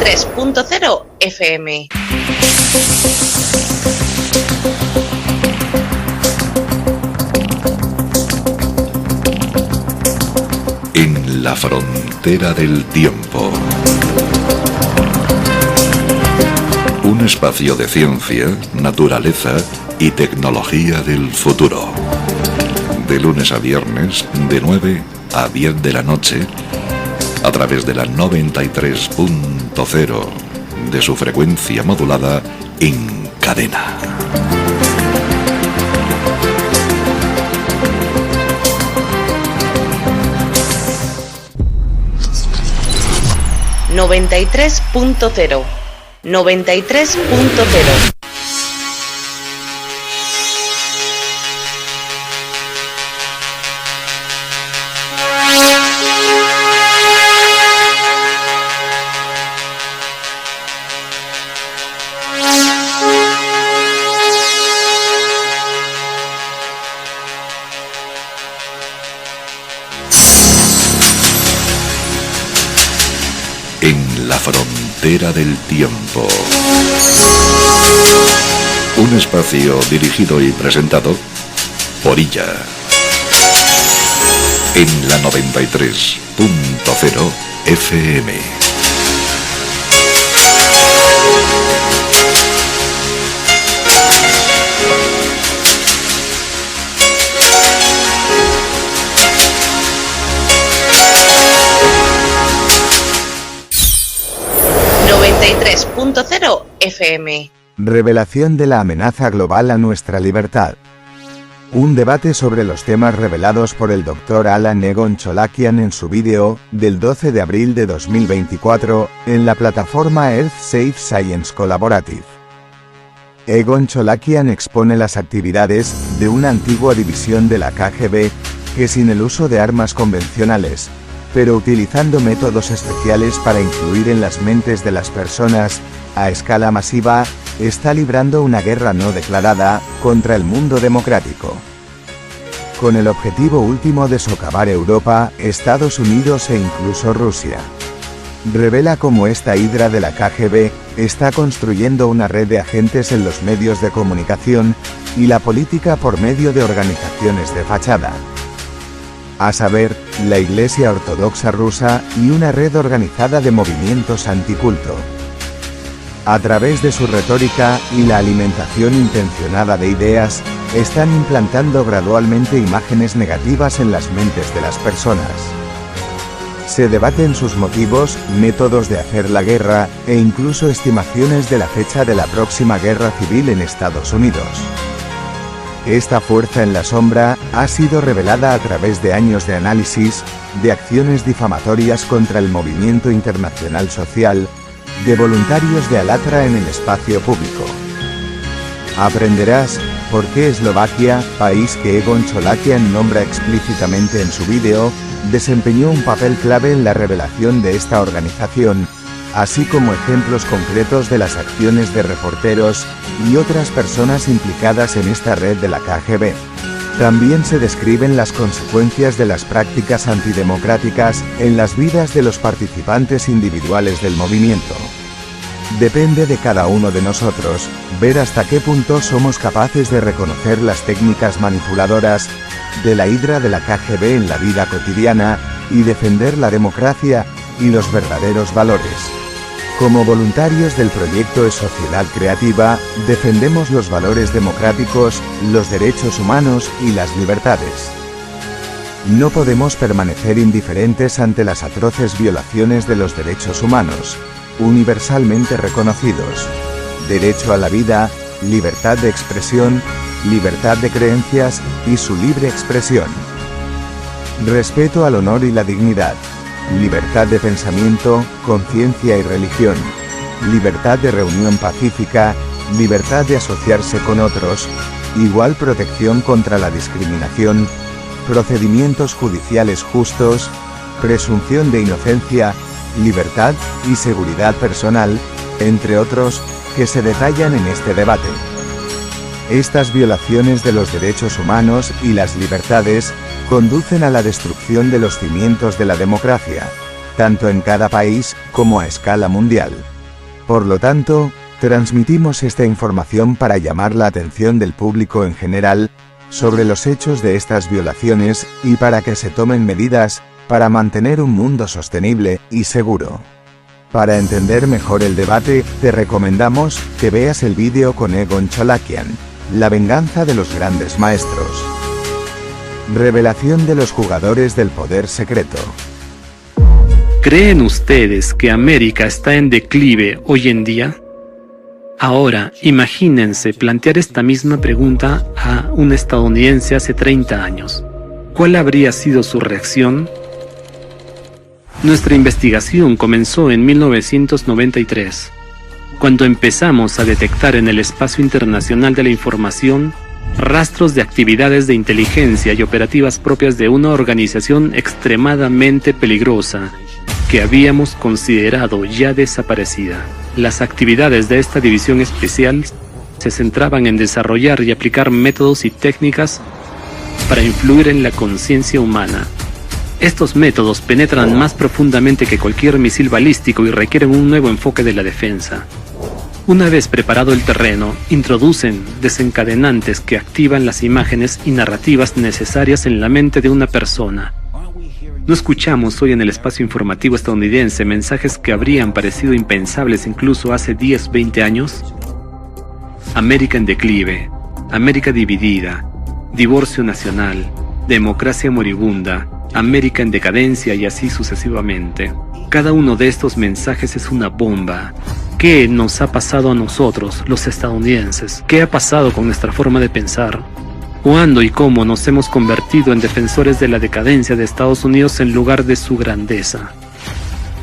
93.0 FM. En la frontera del tiempo. Un espacio de ciencia, naturaleza y tecnología del futuro. De lunes a viernes, de 9 a 10 de la noche, a través de la 93.0 de su frecuencia modulada en cadena. ...93.0... En la frontera del tiempo. Un espacio dirigido y presentado por ella. En la 93.0 FM. FM. Revelación de la amenaza global a nuestra libertad. Un debate sobre los temas revelados por el Dr. Alan Egon Cholakian en su vídeo, del 12 de abril de 2024, en la plataforma Earth Safe Science Collaborative. Egon Cholakian expone las actividades de una antigua división de la KGB, que sin el uso de armas convencionales, pero utilizando métodos especiales para influir en las mentes de las personas, a escala masiva, está librando una guerra no declarada, contra el mundo democrático. Con el objetivo último de socavar Europa, Estados Unidos e incluso Rusia. Revela cómo esta hidra de la KGB, está construyendo una red de agentes en los medios de comunicación, y la política por medio de organizaciones de fachada. A saber, la Iglesia Ortodoxa rusa y una red organizada de movimientos anticulto. A través de su retórica y la alimentación intencionada de ideas, están implantando gradualmente imágenes negativas en las mentes de las personas. Se debaten sus motivos, métodos de hacer la guerra, e incluso estimaciones de la fecha de la próxima guerra civil en Estados Unidos. Esta fuerza en la sombra ha sido revelada a través de años de análisis, de acciones difamatorias contra el movimiento internacional social, de voluntarios de Alatra en el espacio público. Aprenderás por qué Eslovaquia, país que Egon Cholakian nombra explícitamente en su vídeo, desempeñó un papel clave en la revelación de esta organización, así como ejemplos concretos de las acciones de reporteros y otras personas implicadas en esta red de la KGB. También se describen las consecuencias de las prácticas antidemocráticas en las vidas de los participantes individuales del movimiento. Depende de cada uno de nosotros, ver hasta qué punto somos capaces de reconocer las técnicas manipuladoras de la hidra de la KGB en la vida cotidiana, y defender la democracia y los verdaderos valores. Como voluntarios del proyecto E-Sociedad Creativa, defendemos los valores democráticos, los derechos humanos y las libertades. No podemos permanecer indiferentes ante las atroces violaciones de los derechos humanos, universalmente reconocidos: derecho a la vida, libertad de expresión, libertad de creencias y su libre expresión. Respeto al honor y la dignidad. Libertad de pensamiento, conciencia y religión. Libertad de reunión pacífica, libertad de asociarse con otros, igual protección contra la discriminación, procedimientos judiciales justos, presunción de inocencia, libertad y seguridad personal, entre otros, que se detallan en este debate. Estas violaciones de los derechos humanos y las libertades conducen a la destrucción de los cimientos de la democracia, tanto en cada país como a escala mundial. Por lo tanto, transmitimos esta información para llamar la atención del público en general sobre los hechos de estas violaciones y para que se tomen medidas para mantener un mundo sostenible y seguro. Para entender mejor el debate, te recomendamos que veas el vídeo con Egon Cholakian, La venganza de los grandes maestros. Revelación de los jugadores del poder secreto. ¿Creen ustedes que América está en declive hoy en día? Ahora, imagínense plantear esta misma pregunta a un estadounidense hace 30 años. ¿Cuál habría sido su reacción? Nuestra investigación comenzó en 1993, cuando empezamos a detectar en el espacio internacional de la información rastros de actividades de inteligencia y operativas propias de una organización extremadamente peligrosa que habíamos considerado ya desaparecida. Las actividades de esta división especial se centraban en desarrollar y aplicar métodos y técnicas para influir en la conciencia humana. Estos métodos penetran más profundamente que cualquier misil balístico y requieren un nuevo enfoque de la defensa. Una vez preparado el terreno, introducen desencadenantes que activan las imágenes y narrativas necesarias en la mente de una persona. ¿No escuchamos hoy en el espacio informativo estadounidense mensajes que habrían parecido impensables incluso hace 10, 20 años? América en declive, América dividida, divorcio nacional, democracia moribunda, América en decadencia y así sucesivamente. Cada uno de estos mensajes es una bomba. ¿Qué nos ha pasado a nosotros, los estadounidenses? ¿Qué ha pasado con nuestra forma de pensar? ¿Cuándo y cómo nos hemos convertido en defensores de la decadencia de Estados Unidos en lugar de su grandeza?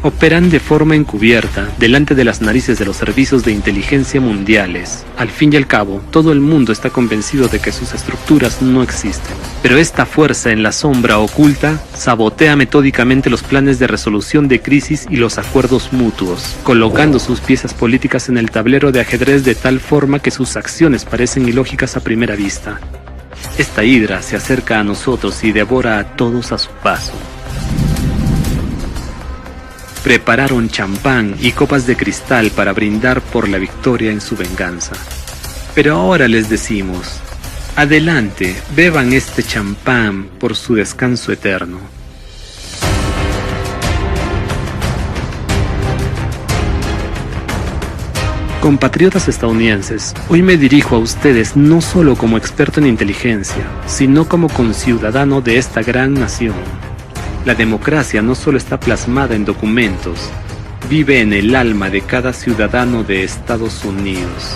Operan de forma encubierta, delante de las narices de los servicios de inteligencia mundiales. Al fin y al cabo, todo el mundo está convencido de que sus estructuras no existen. Pero esta fuerza en la sombra oculta sabotea metódicamente los planes de resolución de crisis y los acuerdos mutuos, colocando sus piezas políticas en el tablero de ajedrez de tal forma que sus acciones parecen ilógicas a primera vista. Esta hidra se acerca a nosotros y devora a todos a su paso. Prepararon champán y copas de cristal para brindar por la victoria en su venganza. Pero ahora les decimos, adelante, beban este champán por su descanso eterno. Compatriotas estadounidenses, hoy me dirijo a ustedes no solo como experto en inteligencia, sino como conciudadano de esta gran nación. La democracia no solo está plasmada en documentos, vive en el alma de cada ciudadano de Estados Unidos.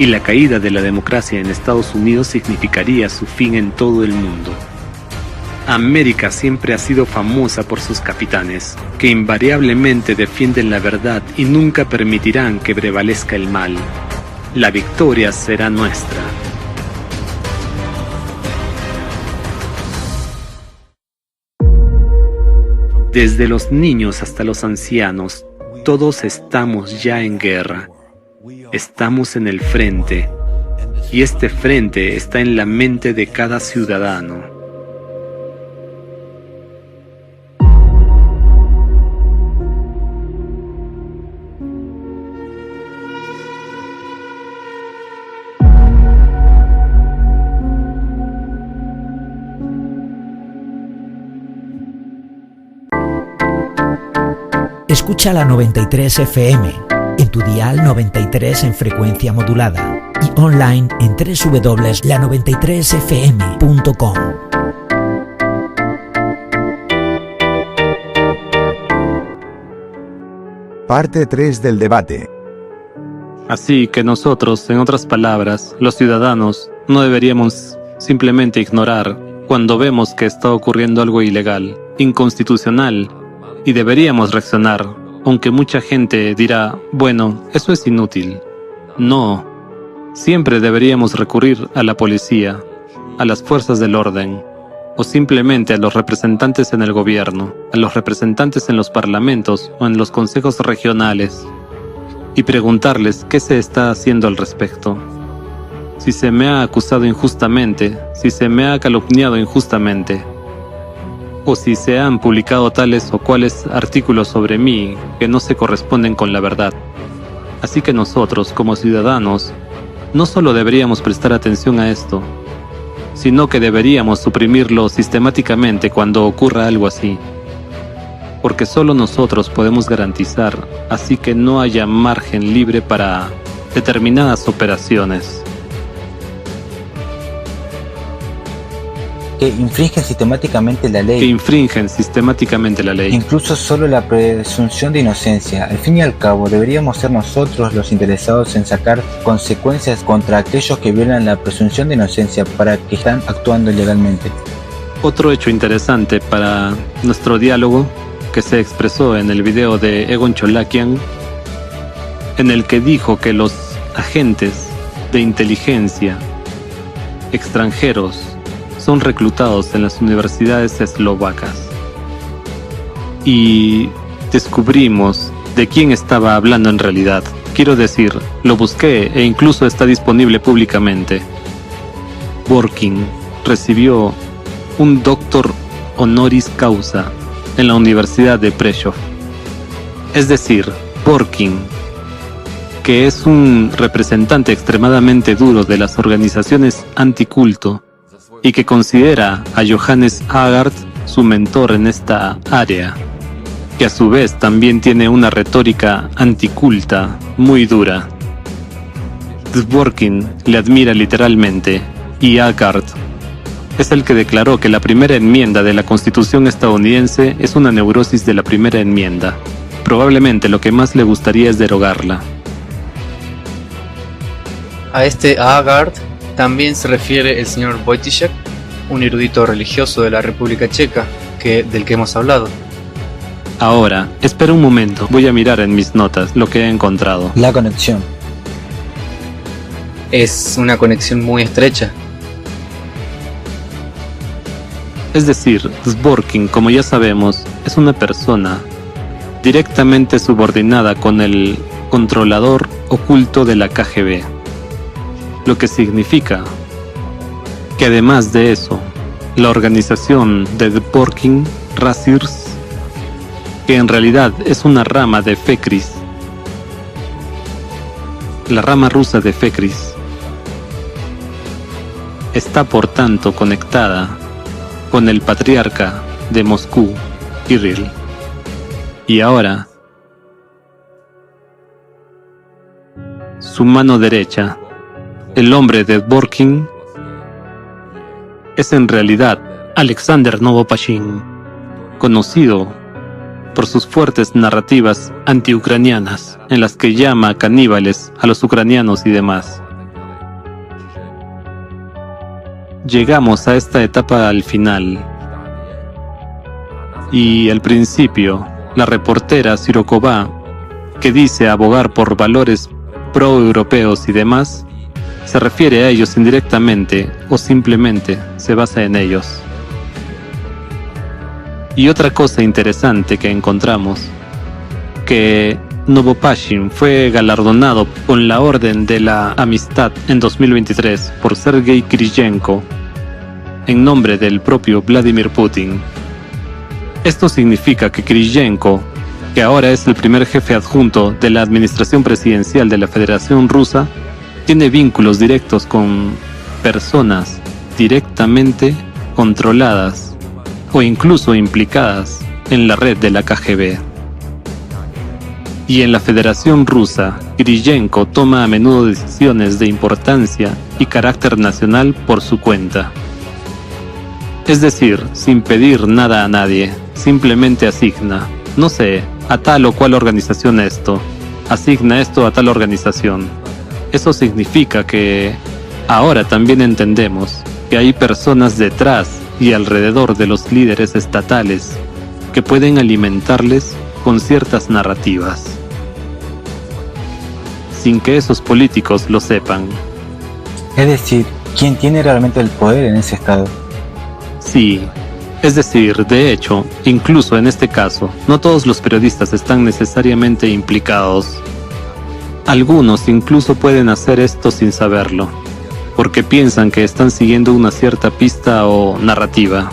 Y la caída de la democracia en Estados Unidos significaría su fin en todo el mundo. América siempre ha sido famosa por sus capitanes, que invariablemente defienden la verdad y nunca permitirán que prevalezca el mal. La victoria será nuestra. Desde los niños hasta los ancianos, todos estamos ya en guerra. Estamos en el frente, y este frente está en la mente de cada ciudadano. Escucha la 93 FM, en tu dial 93 en frecuencia modulada y online en www.la93fm.com. Parte 3 del debate. Así que nosotros, en otras palabras, los ciudadanos, no deberíamos simplemente ignorar cuando vemos que está ocurriendo algo ilegal, inconstitucional, y deberíamos reaccionar, aunque mucha gente dirá, bueno, eso es inútil. No, siempre deberíamos recurrir a la policía, a las fuerzas del orden, o simplemente a los representantes en el gobierno, a los representantes en los parlamentos o en los consejos regionales, y preguntarles qué se está haciendo al respecto. Si se me ha acusado injustamente, si se me ha calumniado injustamente, o si se han publicado tales o cuales artículos sobre mí que no se corresponden con la verdad. Así que nosotros, como ciudadanos, no solo deberíamos prestar atención a esto, sino que deberíamos suprimirlo sistemáticamente cuando ocurra algo así. Porque solo nosotros podemos garantizar así que no haya margen libre para determinadas operaciones. Que infringen sistemáticamente la ley. Incluso solo la presunción de inocencia. Al fin y al cabo, deberíamos ser nosotros los interesados en sacar consecuencias contra aquellos que violan la presunción de inocencia para que están actuando ilegalmente. Otro hecho interesante para nuestro diálogo, que se expresó en el video de Egon Cholakian, en el que dijo que los agentes de inteligencia extranjeros son reclutados en las universidades eslovacas. Y descubrimos de quién estaba hablando en realidad. Quiero decir, lo busqué e incluso está disponible públicamente. Borkin recibió un doctor honoris causa en la Universidad de Prešov. Es decir, Borkin, que es un representante extremadamente duro de las organizaciones anticulto y que considera a Johannes Agard su mentor en esta área, que a su vez también tiene una retórica anticulta muy dura. Dworkin le admira literalmente, y Agard es el que declaró que la primera enmienda de la Constitución estadounidense es una neurosis de la primera enmienda. Probablemente lo que más le gustaría es derogarla. A este Agard también se refiere el señor Wojciech, un erudito religioso de la República Checa, del que hemos hablado. Ahora, espera un momento, voy a mirar en mis notas lo que he encontrado. La conexión. Es una conexión muy estrecha. Es decir, Dworkin, como ya sabemos, es una persona directamente subordinada con el controlador oculto de la KGB. Lo que significa que además de eso, la organización de Dworkin, Razirs, que en realidad es una rama de FECRIS, la rama rusa de FECRIS, está por tanto conectada con el patriarca de Moscú, Kirill. Y ahora, su mano derecha, el hombre de Dworkin, es en realidad Alexander Novopashin, conocido por sus fuertes narrativas antiucranianas en las que llama caníbales a los ucranianos y demás. Llegamos a esta etapa al final, y al principio, la reportera Sirokova, que dice abogar por valores pro-europeos y demás, se refiere a ellos indirectamente o simplemente se basa en ellos. Y otra cosa interesante que encontramos, que Novopashin fue galardonado con la Orden de la Amistad en 2023 por Sergei Kirillenko en nombre del propio Vladimir Putin. Esto significa que Kirillenko, que ahora es el primer jefe adjunto de la administración presidencial de la Federación Rusa, tiene vínculos directos con personas directamente controladas o incluso implicadas en la red de la KGB. Y en la Federación Rusa, Kirillenko toma a menudo decisiones de importancia y carácter nacional por su cuenta. Es decir, sin pedir nada a nadie, simplemente asigna, no sé, a tal o cual organización esto, asigna esto a tal organización. Eso significa que ahora también entendemos que hay personas detrás y alrededor de los líderes estatales que pueden alimentarles con ciertas narrativas, sin que esos políticos lo sepan. Es decir, ¿quién tiene realmente el poder en ese estado? Sí, es decir, de hecho, incluso en este caso, no todos los periodistas están necesariamente implicados. Algunos incluso pueden hacer esto sin saberlo, porque piensan que están siguiendo una cierta pista o narrativa,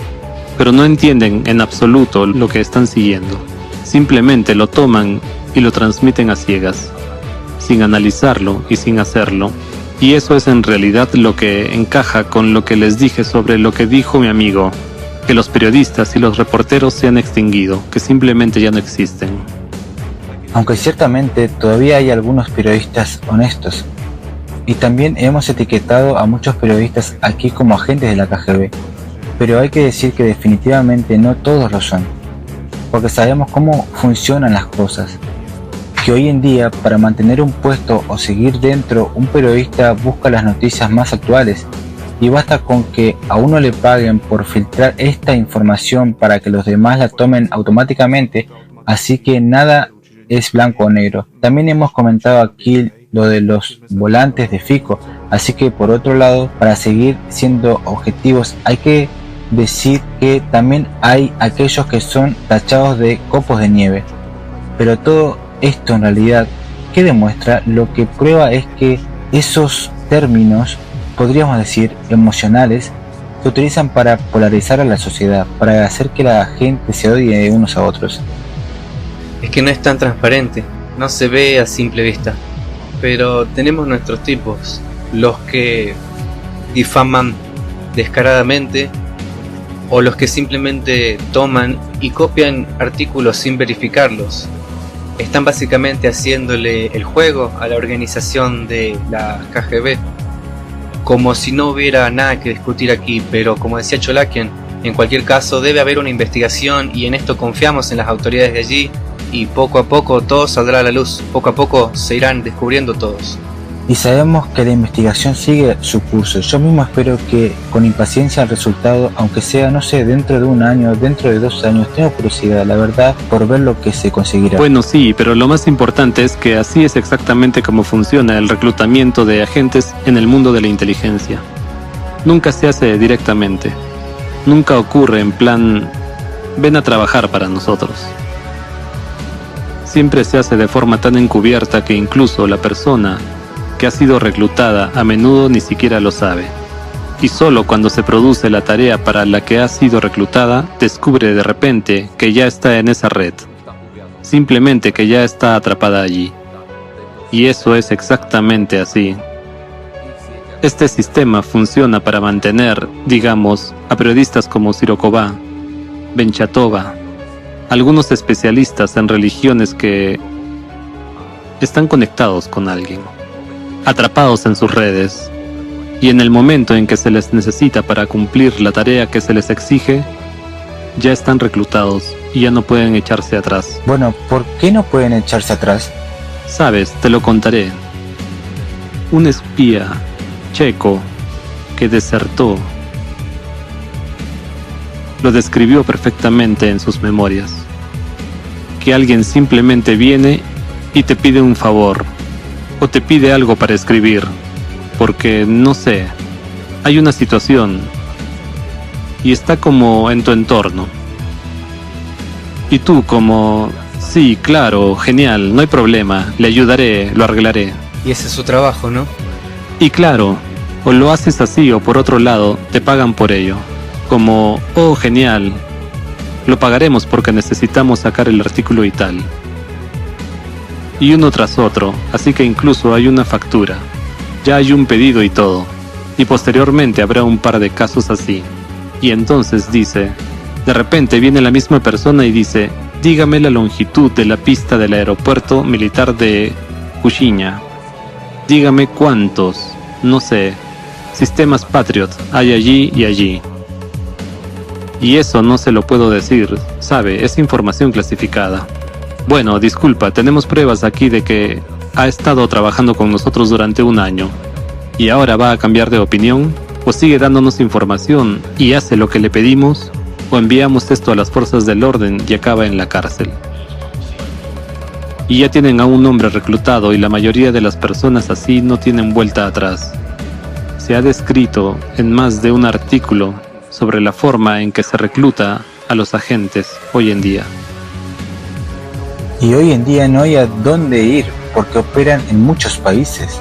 pero no entienden en absoluto lo que están siguiendo. Simplemente lo toman y lo transmiten a ciegas, sin analizarlo y sin hacerlo. Y eso es en realidad lo que encaja con lo que les dije sobre lo que dijo mi amigo, que los periodistas y los reporteros se han extinguido, que simplemente ya no existen. Aunque ciertamente todavía hay algunos periodistas honestos, y también hemos etiquetado a muchos periodistas aquí como agentes de la KGB, pero hay que decir que definitivamente no todos lo son, porque sabemos cómo funcionan las cosas, que hoy en día para mantener un puesto o seguir dentro, un periodista busca las noticias más actuales, y basta con que a uno le paguen por filtrar esta información para que los demás la tomen automáticamente, así que nada es blanco o negro. También hemos comentado aquí lo de los volantes de Fico, así que por otro lado, para seguir siendo objetivos, hay que decir que también hay aquellos que son tachados de copos de nieve. Pero todo esto en realidad, ¿qué demuestra? Lo que prueba es que esos términos, podríamos decir emocionales, se utilizan para polarizar a la sociedad, para hacer que la gente se odie unos a otros. Es que no es tan transparente, no se ve a simple vista, pero tenemos nuestros tipos, los que difaman descaradamente o los que simplemente toman y copian artículos sin verificarlos. Están básicamente haciéndole el juego a la organización de la KGB, como si no hubiera nada que discutir aquí, pero como decía Cholakian, en cualquier caso debe haber una investigación y en esto confiamos en las autoridades de allí. Y poco a poco todo saldrá a la luz, poco a poco se irán descubriendo todos. Y sabemos que la investigación sigue su curso. Yo mismo espero que con impaciencia el resultado, aunque sea, no sé, dentro de un año, dentro de 2 años, tengo curiosidad, la verdad, por ver lo que se conseguirá. Bueno, sí, pero lo más importante es que así es exactamente como funciona el reclutamiento de agentes en el mundo de la inteligencia. Nunca se hace directamente. Nunca ocurre en plan, ven a trabajar para nosotros. Siempre se hace de forma tan encubierta que incluso la persona que ha sido reclutada a menudo ni siquiera lo sabe. Y solo cuando se produce la tarea para la que ha sido reclutada, descubre de repente que ya está en esa red. Simplemente que ya está atrapada allí. Y eso es exactamente así. Este sistema funciona para mantener, digamos, a periodistas como Sirokova, Benchatova, algunos especialistas en religiones que están conectados con alguien, atrapados en sus redes, y en el momento en que se les necesita para cumplir la tarea que se les exige, ya están reclutados y ya no pueden echarse atrás. Bueno, ¿por qué no pueden echarse atrás? Sabes, te lo contaré. Un espía checo que desertó lo describió perfectamente en sus memorias. Que alguien simplemente viene y te pide un favor, o te pide algo para escribir, porque, no sé, hay una situación, y está como en tu entorno. Y tú como, sí, claro, genial, no hay problema, le ayudaré, lo arreglaré. Y ese es su trabajo, ¿no? Y claro, o lo haces así o por otro lado, te pagan por ello. Como, oh genial, lo pagaremos porque necesitamos sacar el artículo y tal. Y uno tras otro, así que incluso hay una factura. Ya hay un pedido y todo. Y posteriormente habrá un par de casos así. Y entonces dice, de repente viene la misma persona y dice, dígame la longitud de la pista del aeropuerto militar de Kushinya. Dígame cuántos, no sé, sistemas Patriot hay allí y allí. Y eso no se lo puedo decir, sabe, es información clasificada. Bueno, disculpa, tenemos pruebas aquí de que ha estado trabajando con nosotros durante 1 año. ¿Y ahora va a cambiar de opinión? ¿O sigue dándonos información y hace lo que le pedimos? ¿O enviamos esto a las fuerzas del orden y acaba en la cárcel? Y ya tienen a un hombre reclutado y la mayoría de las personas así no tienen vuelta atrás. Se ha descrito en más de un artículo sobre la forma en que se recluta a los agentes hoy en día. Y hoy en día no hay a dónde ir porque operan en muchos países.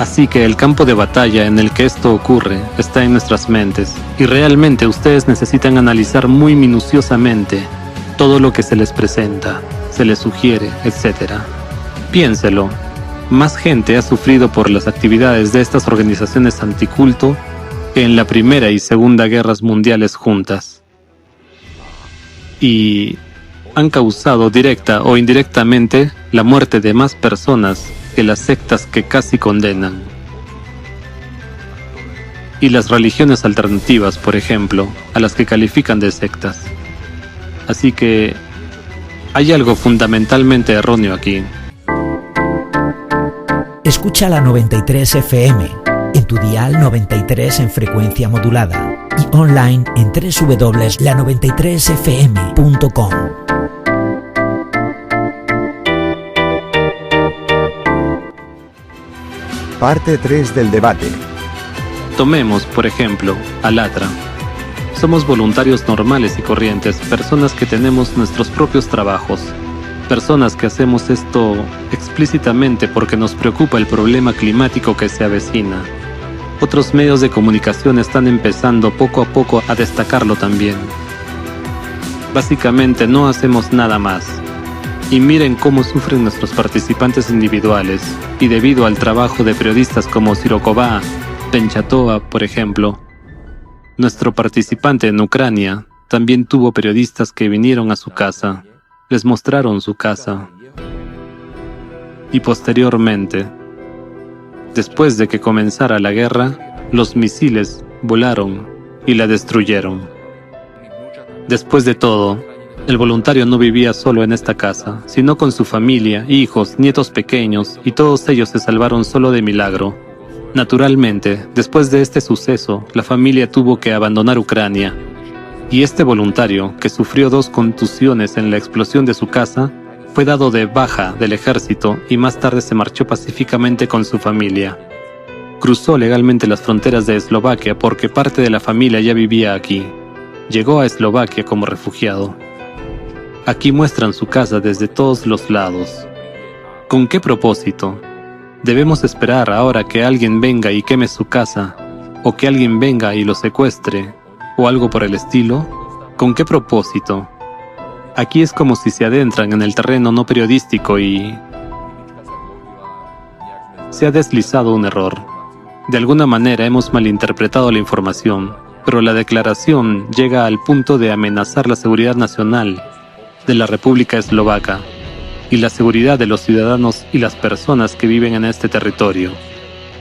Así que el campo de batalla en el que esto ocurre está en nuestras mentes y realmente ustedes necesitan analizar muy minuciosamente todo lo que se les presenta, se le sugiere, etc. Piénselo, más gente ha sufrido por las actividades de estas organizaciones anticulto que en la Primera y Segunda Guerras Mundiales juntas. Y han causado directa o indirectamente la muerte de más personas que las sectas que casi condenan. Y las religiones alternativas, por ejemplo, a las que califican de sectas. Así que hay algo fundamentalmente erróneo aquí. Escucha la 93 FM, en tu dial 93 en frecuencia modulada y online en www.la93fm.com. Parte 3 del debate. Tomemos, por ejemplo, a Latra. Somos voluntarios normales y corrientes, personas que tenemos nuestros propios trabajos, personas que hacemos esto explícitamente porque nos preocupa el problema climático que se avecina. Otros medios de comunicación están empezando poco a poco a destacarlo también. Básicamente no hacemos nada más. Y miren cómo sufren nuestros participantes individuales, y debido al trabajo de periodistas como Sirokova, Penchatoa, por ejemplo. Nuestro participante en Ucrania también tuvo periodistas que vinieron a su casa, les mostraron su casa. Y posteriormente, después de que comenzara la guerra, los misiles volaron y la destruyeron. Después de todo, el voluntario no vivía solo en esta casa, sino con su familia, hijos, nietos pequeños, y todos ellos se salvaron solo de milagro. Naturalmente, después de este suceso, la familia tuvo que abandonar Ucrania, y este voluntario, que sufrió 2 contusiones en la explosión de su casa, fue dado de baja del ejército y más tarde se marchó pacíficamente con su familia. Cruzó legalmente las fronteras de Eslovaquia porque parte de la familia ya vivía aquí. Llegó a Eslovaquia como refugiado. Aquí muestran su casa desde todos los lados. ¿Con qué propósito? ¿Debemos esperar ahora que alguien venga y queme su casa? ¿O que alguien venga y lo secuestre? ¿O algo por el estilo? ¿Con qué propósito? Aquí es como si se adentran en el terreno no periodístico y se ha deslizado un error. De alguna manera hemos malinterpretado la información, pero la declaración llega al punto de amenazar la seguridad nacional de la República Eslovaca y la seguridad de los ciudadanos y las personas que viven en este territorio.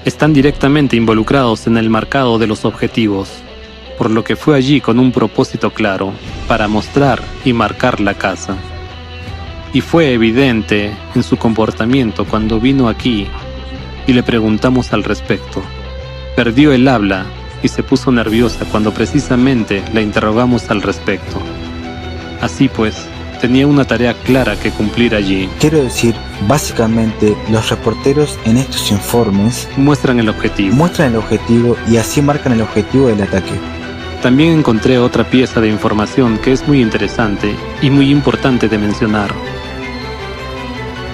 Están directamente involucrados en el marcado de los objetivos, por lo que fue allí con un propósito claro, para mostrar y marcar la casa. Y fue evidente en su comportamiento cuando vino aquí y le preguntamos al respecto. Perdió el habla y se puso nerviosa cuando precisamente la interrogamos al respecto. Así pues, tenía una tarea clara que cumplir allí. Quiero decir, básicamente, los reporteros en estos informes muestran el objetivo y así marcan el objetivo del ataque. También encontré otra pieza de información que es muy interesante y muy importante de mencionar.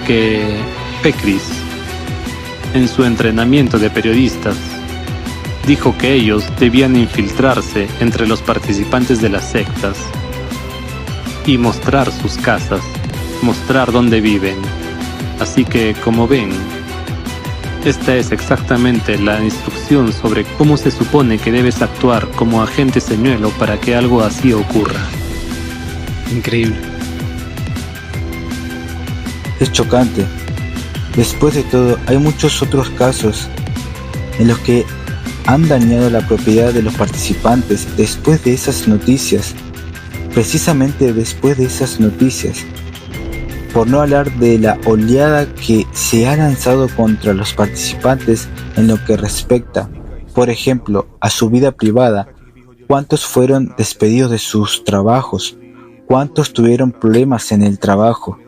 Que Pekris, en su entrenamiento de periodistas, dijo que ellos debían infiltrarse entre los participantes de las sectas y mostrar sus casas, mostrar dónde viven. Así que, como ven, esta es exactamente la instrucción sobre cómo se supone que debes actuar como agente señuelo para que algo así ocurra. Increíble. Es chocante. Después de todo, hay muchos otros casos en los que han dañado la propiedad de los participantes después de esas noticias. Precisamente después de esas noticias. Por no hablar de la oleada que se ha lanzado contra los participantes en lo que respecta, por ejemplo, a su vida privada. ¿Cuántos fueron despedidos de sus trabajos? ¿Cuántos tuvieron problemas en el trabajo?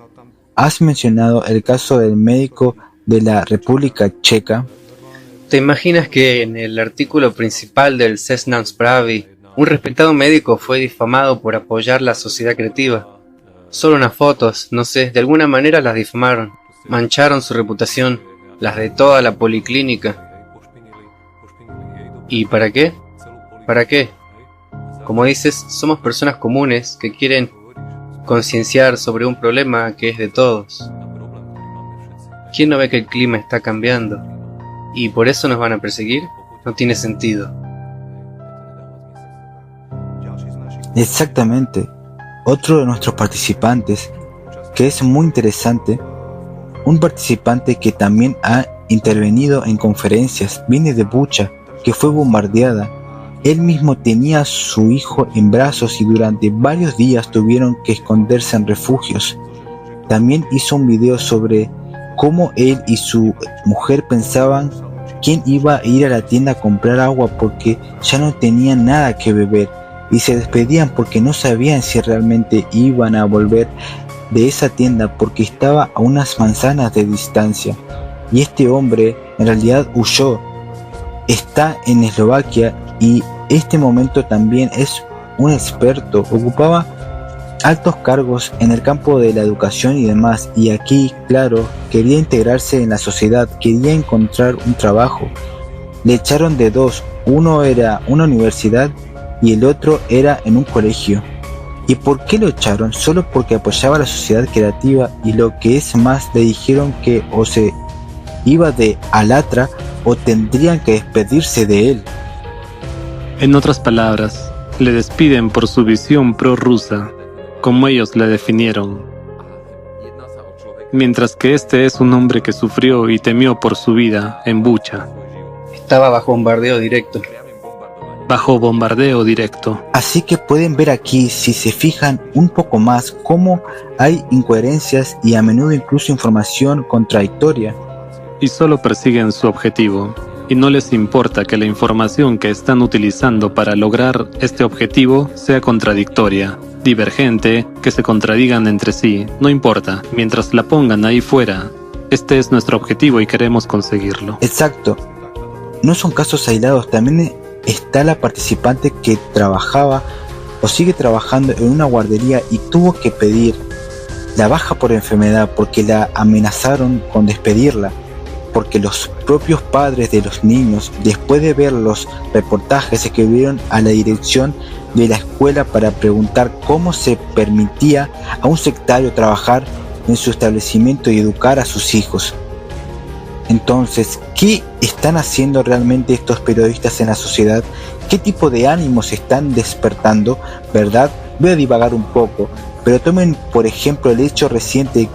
¿Has mencionado el caso del médico de la República Checa? ¿Te imaginas que en el artículo principal del Seznam Spravi, un respetado médico fue difamado por apoyar la sociedad creativa? Solo unas fotos, no sé, de alguna manera las difamaron, mancharon su reputación, las de toda la policlínica. ¿Y para qué? ¿Para qué? Como dices, somos personas comunes que quieren concienciar sobre un problema que es de todos. ¿Quién no ve que el clima está cambiando? ¿Y por eso nos van a perseguir? No tiene sentido. Exactamente. Otro de nuestros participantes, que es muy interesante, un participante que también ha intervenido en conferencias, viene de Bucha, que fue bombardeada. Él mismo tenía a su hijo en brazos y durante varios días tuvieron que esconderse en refugios. También hizo un video sobre cómo él y su mujer pensaban quién iba a ir a la tienda a comprar agua porque ya no tenían nada que beber y se despedían porque no sabían si realmente iban a volver de esa tienda porque estaba a unas manzanas de distancia. Y este hombre en realidad huyó, está en Eslovaquia y este momento también es un experto, ocupaba altos cargos en el campo de la educación y demás, y aquí, claro, quería integrarse en la sociedad, quería encontrar un trabajo. Le echaron de dos, uno era una universidad y el otro era en un colegio. ¿Y por qué lo echaron? Solo porque apoyaba a la sociedad creativa y lo que es más, le dijeron que o se iba de Alatra o tendrían que despedirse de él. En otras palabras, le despiden por su visión prorrusa, como ellos le definieron. Mientras que este es un hombre que sufrió y temió por su vida en Bucha. Estaba bajo bombardeo directo. Bajo bombardeo directo. Así que pueden ver aquí, si se fijan un poco más, cómo hay incoherencias y a menudo incluso información contradictoria. Y solo persiguen su objetivo, y no les importa que la información que están utilizando para lograr este objetivo sea contradictoria, divergente, que se contradigan entre sí, no importa, mientras la pongan ahí fuera. Este es nuestro objetivo y queremos conseguirlo. Exacto. No son casos aislados, también está la participante que trabajaba o sigue trabajando en una guardería y tuvo que pedir la baja por enfermedad porque la amenazaron con despedirla, porque los propios padres de los niños, después de ver los reportajes, escribieron a la dirección de la escuela para preguntar cómo se permitía a un sectario trabajar en su establecimiento y educar a sus hijos. Entonces, ¿qué están haciendo realmente estos periodistas en la sociedad? ¿Qué tipo de ánimos están despertando? ¿Verdad? Voy a divagar un poco, pero tomen por ejemplo el hecho reciente,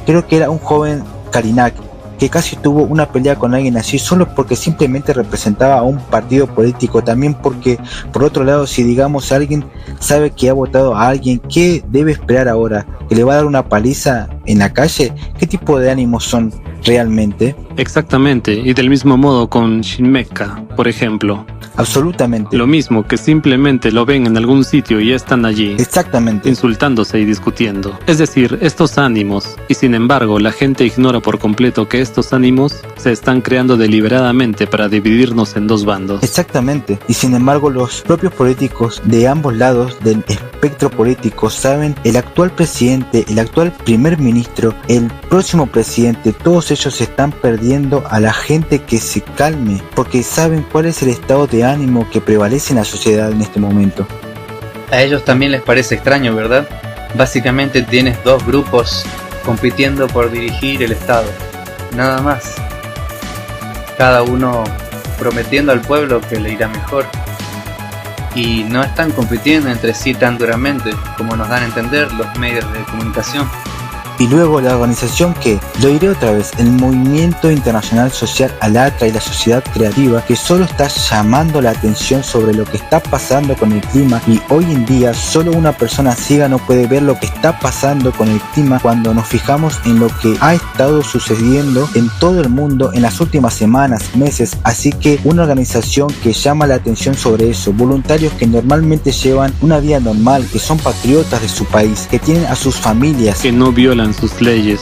creo que era un joven Karinak, que casi tuvo una pelea con alguien así solo porque simplemente representaba a un partido político, también porque por otro lado, si digamos alguien sabe que ha votado a alguien, ¿qué debe esperar ahora? ¿Que le va a dar una paliza en la calle? ¿Qué tipo de ánimos son realmente? Exactamente, y del mismo modo con Shinmekka, por ejemplo. Absolutamente. Lo mismo, que simplemente lo ven en algún sitio y están allí. Exactamente. Insultándose y discutiendo. Es decir, estos ánimos, y sin embargo la gente ignora por completo que estos ánimos se están creando deliberadamente para dividirnos en dos bandos. Exactamente. Y sin embargo los propios políticos de ambos lados del espectro político saben, el actual presidente, el actual primer ministro, el próximo presidente, todos ellos están perdiendo a la gente que se calme, porque saben cuál es el estado de ánimo que prevalece en la sociedad en este momento. A ellos también les parece extraño, ¿verdad? Básicamente tienes dos grupos compitiendo por dirigir el Estado, nada más. Cada uno prometiendo al pueblo que le irá mejor. Y no están compitiendo entre sí tan duramente como nos dan a entender los medios de comunicación. Y luego la organización que, lo diré otra vez, el Movimiento Internacional Social Alatra y la sociedad creativa, que solo está llamando la atención sobre lo que está pasando con el clima, y hoy en día solo una persona ciega no puede ver lo que está pasando con el clima cuando nos fijamos en lo que ha estado sucediendo en todo el mundo en las últimas semanas, meses. Así que una organización que llama la atención sobre eso, voluntarios que normalmente llevan una vida normal, que son patriotas de su país, que tienen a sus familias, que no violan sus leyes,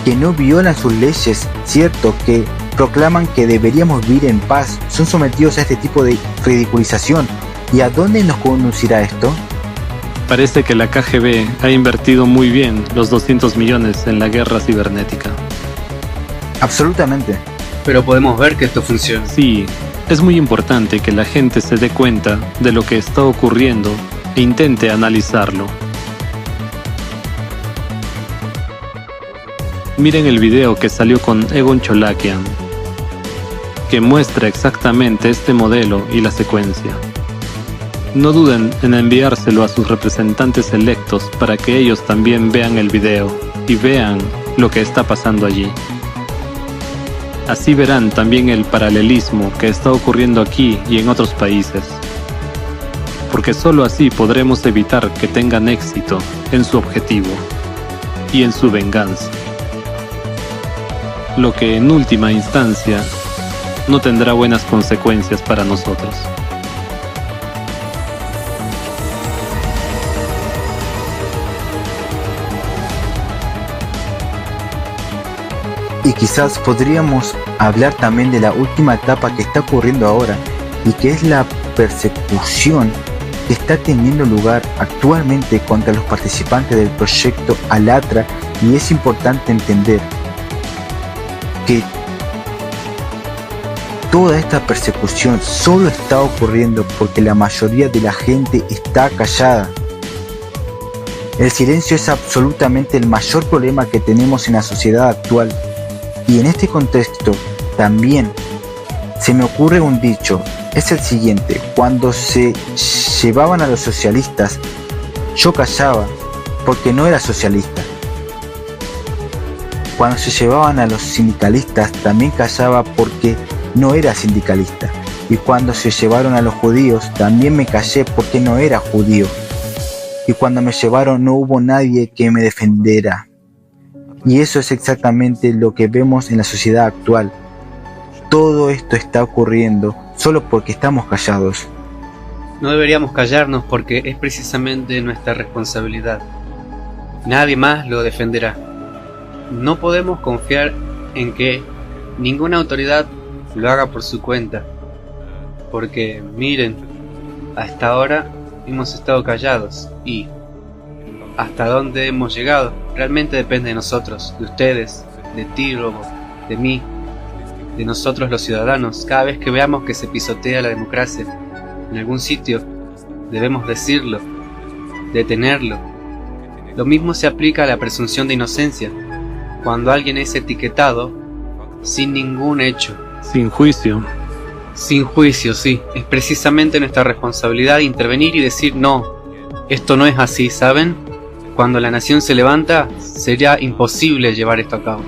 que no violan sus leyes, cierto, que proclaman que deberíamos vivir en paz, son sometidos a este tipo de ridiculización. ¿Y a dónde nos conducirá esto? Parece que la KGB ha invertido muy bien los 200 millones en la guerra cibernética. Absolutamente. Pero podemos ver que esto funciona. Sí, es muy importante que la gente se dé cuenta de lo que está ocurriendo e intente analizarlo. Miren el video que salió con Egon Cholakian, que muestra exactamente este modelo y la secuencia. No duden en enviárselo a sus representantes electos para que ellos también vean el video y vean lo que está pasando allí. Así verán también el paralelismo que está ocurriendo aquí y en otros países, porque solo así podremos evitar que tengan éxito en su objetivo y en su venganza, lo que en última instancia no tendrá buenas consecuencias para nosotros. Y quizás podríamos hablar también de la última etapa que está ocurriendo ahora, y que es la persecución que está teniendo lugar actualmente contra los participantes del proyecto Alatra. Y es importante entender que toda esta persecución solo está ocurriendo porque la mayoría de la gente está callada. El silencio es absolutamente el mayor problema que tenemos en la sociedad actual. Y en este contexto también se me ocurre un dicho, es el siguiente: cuando se llevaban a los socialistas, yo callaba porque no era socialista. Cuando se llevaban a los sindicalistas, también callaba porque no era sindicalista. Y cuando se llevaron a los judíos, también me callé porque no era judío. Y cuando me llevaron no hubo nadie que me defendiera. Y eso es exactamente lo que vemos en la sociedad actual. Todo esto está ocurriendo solo porque estamos callados. No deberíamos callarnos porque es precisamente nuestra responsabilidad. Nadie más lo defenderá. No podemos confiar en que ninguna autoridad lo haga por su cuenta. Porque miren, hasta ahora hemos estado callados y hasta dónde hemos llegado realmente depende de nosotros, de ustedes, de ti, Robo, de mí, de nosotros los ciudadanos. Cada vez que veamos que se pisotea la democracia en algún sitio, debemos decirlo, detenerlo. Lo mismo se aplica a la presunción de inocencia. Cuando alguien es etiquetado sin ningún hecho, Sin juicio. sin juicio, sí, es precisamente nuestra responsabilidad intervenir y decir no, esto no es así, ¿saben? Cuando la nación se levanta, sería imposible llevar esto a cabo.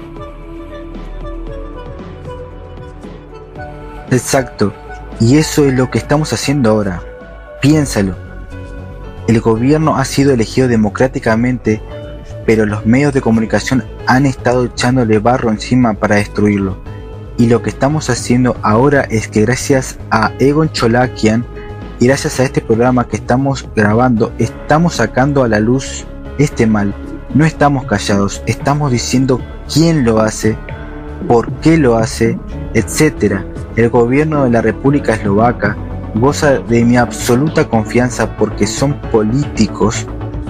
Exacto, y eso es lo que estamos haciendo ahora. Piénsalo. El gobierno ha sido elegido democráticamente, pero los medios de comunicación han estado echándole barro encima para destruirlo. Y lo que estamos haciendo ahora es que gracias a Egon Cholakian y gracias a este programa que estamos grabando, estamos sacando a la luz este mal. No estamos callados, estamos diciendo quién lo hace, por qué lo hace, etc. El gobierno de la República Eslovaca goza de mi absoluta confianza porque son políticos